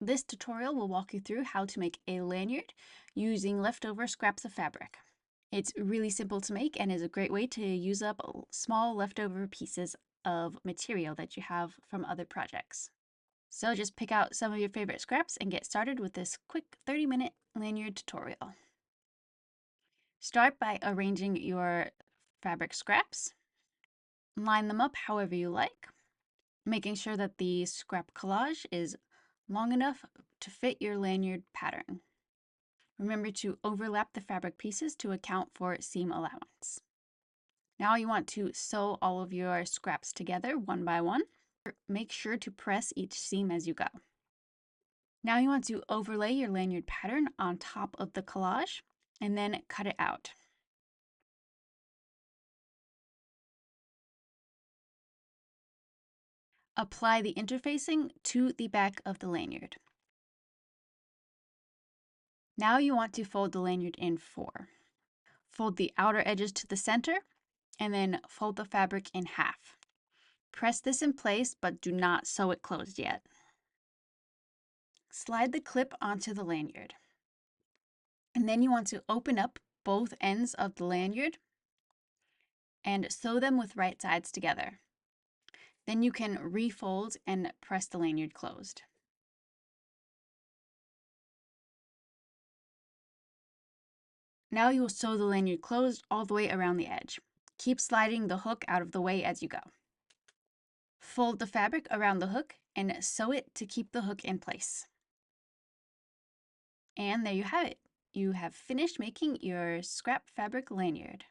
This tutorial will walk you through how to make a lanyard using leftover scraps of fabric. It's really simple to make and is a great way to use up small leftover pieces of material that you have from other projects. So just pick out some of your favorite scraps and get started with this quick 30-minute lanyard tutorial. Start by arranging your fabric scraps. Line them up however you like, making sure that the scrap collage is long enough to fit your lanyard pattern. Remember to overlap the fabric pieces to account for seam allowance. Now you want to sew all of your scraps together one by one. Make sure to press each seam as you go. Now you want to overlay your lanyard pattern on top of the collage and then cut it out. Apply the interfacing to the back of the lanyard. Now you want to fold the lanyard in 4. Fold the outer edges to the center and then fold the fabric in half. Press this in place, but do not sew it closed yet. Slide the clip onto the lanyard. And then you want to open up both ends of the lanyard and sew them with right sides together. Then you can refold and press the lanyard closed. Now you will sew the lanyard closed all the way around the edge. Keep sliding the hook out of the way as you go. Fold the fabric around the hook and sew it to keep the hook in place. And there you have it. You have finished making your scrap fabric lanyard.